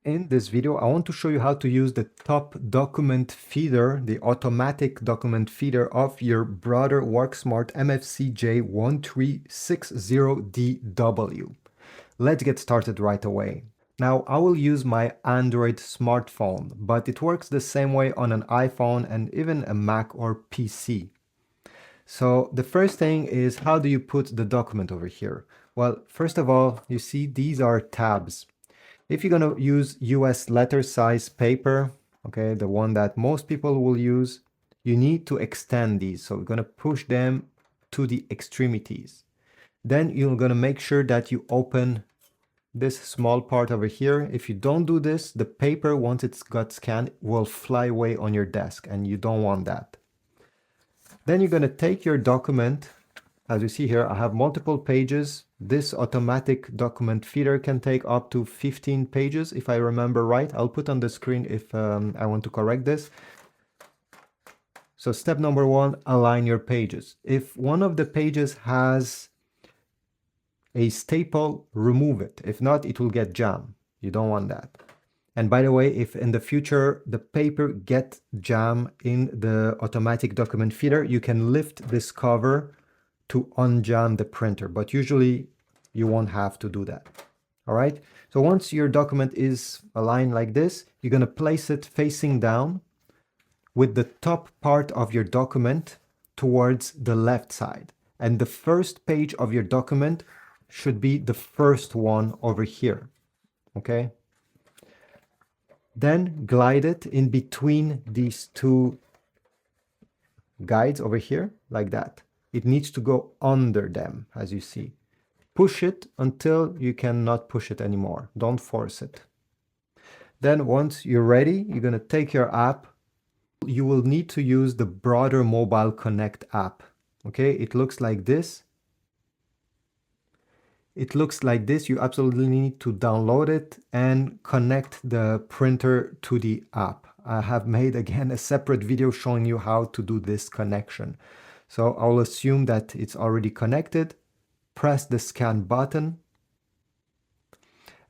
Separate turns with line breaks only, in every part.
In this video, I want to show you how to use the top document feeder, the automatic document feeder of your Brother Work Smart MFC-J1360DW. Let's get started right away. Now, I will use my Android smartphone, but it works the same way on an iPhone and even a Mac or PC. So the first thing is, how do you put the document over here? Well, first of all, you see these are tabs. If you're going to use US letter size paper, okay, the one that most people will use, you need to extend these. So we're going to push them to the extremities. Then you're going to make sure that you open this small part over here. If you don't do this, the paper, once it's got scanned, will fly away on your desk, and you don't want that. Then you're going to take your document. As you see here, I have multiple pages. This automatic document feeder can take up to 15 pages, if I remember right. I'll put on the screen if I want to correct this. So step number one, align your pages. If one of the pages has a staple, remove it. If not, it will get jammed. You don't want that. And by the way, if in the future the paper gets jammed in the automatic document feeder, you can lift this cover to unjam the printer, but usually you won't have to do that. All right, so once your document is aligned like this, you're going to place it facing down with the top part of your document towards the left side, and the first page of your document should be the first one over here. Okay, then glide it in between these two guides over here like that. It needs to go under them, as you see. Push it until you cannot push it anymore. Don't force it. Then once you're ready, you're going to take your app. You will need to use the Brother Mobile Connect app. Okay, it looks like this. It looks like this. You absolutely need to download it and connect the printer to the app. I have made, again, a separate video showing you how to do this connection. So I'll assume that it's already connected. Press the scan button.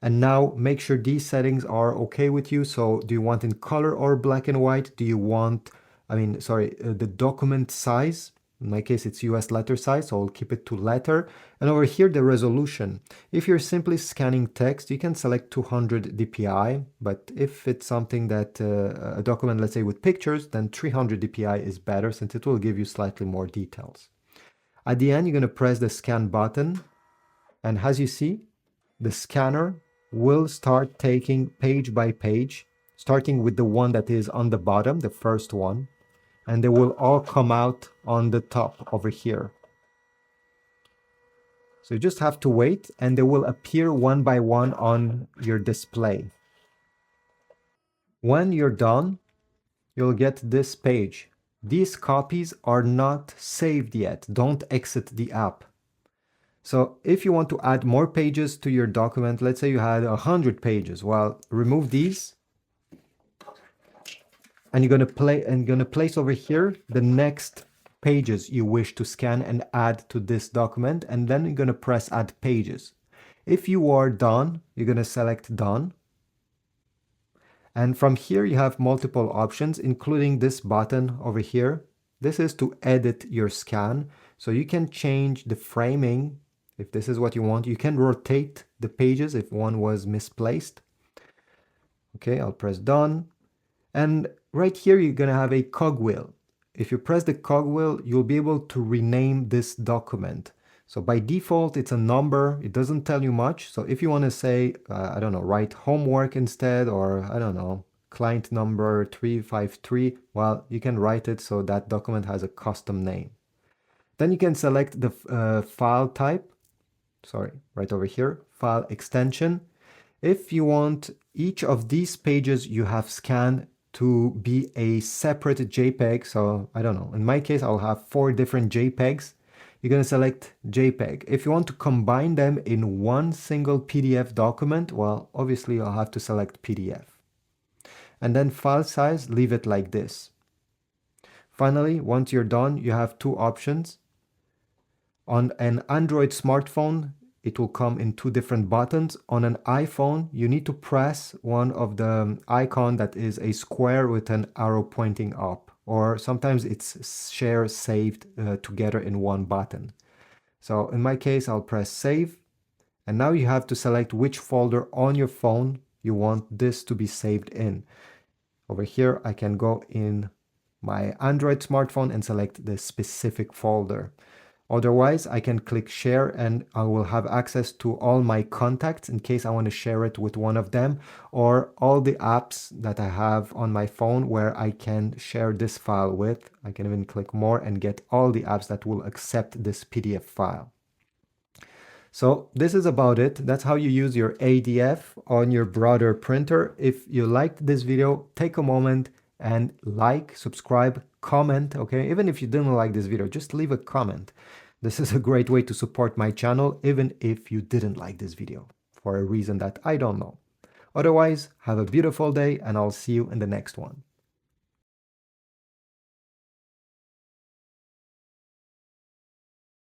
And now make sure these settings are okay with you. So do you want in color or black and white? Do you want, the document size? In my case, it's US letter size, so I'll keep it to letter. And over here, the resolution. If you're simply scanning text, you can select 200 dpi. But if it's something that, a document, let's say with pictures, then 300 dpi is better, since it will give you slightly more details. At the end, you're going to press the scan button. And as you see, the scanner will start taking page by page, starting with the one that is on the bottom, the first one. And they will all come out on the top over here. So you just have to wait, and they will appear one by one on your display. When you're done, you'll get this page. These copies are not saved yet. Don't exit the app. So if you want to add more pages to your document, let's say you had 100 pages, well, remove these. And you're going to place over here the next pages you wish to scan and add to this document, and then you're going to press add pages. If you are done, you're going to select done. And from here you have multiple options, including this button over here. This is to edit your scan. So you can change the framing if this is what you want. You can rotate the pages if one was misplaced. Okay, I'll press done. And right here, you're going to have a cogwheel. If you press the cogwheel, you'll be able to rename this document. So by default, it's a number. It doesn't tell you much. So if you want to say, I don't know, write homework instead, or I don't know, client number 353, well, you can write it so that document has a custom name. Then you can select the file type. Sorry, right over here, file extension. If you want each of these pages you have scanned to be a separate JPEG, so I don't know, in my case, I'll have 4 different JPEGs. You're going to select JPEG. If you want to combine them in one single PDF document, well, obviously I'll have to select PDF. And then file size, leave it like this. Finally, once you're done, you have 2 options. On an Android smartphone, it will come in two different buttons. On an iPhone, you need to press one of the icon that is a square with an arrow pointing up, or sometimes it's share saved together in one button. So in my case, I'll press save, and now you have to select which folder on your phone you want this to be saved in. Over here, I can go in my Android smartphone and select the specific folder. Otherwise, I can click share and I will have access to all my contacts in case I want to share it with one of them, or all the apps that I have on my phone where I can share this file with. I can even click more and get all the apps that will accept this PDF file. So this is about it. That's how you use your ADF on your Brother printer. If you liked this video, take a moment and like, subscribe, comment, okay? Even if you didn't like this video, just leave a comment. This is a great way to support my channel, even if you didn't like this video for a reason that I don't know. Otherwise, have a beautiful day and I'll see you in the next one.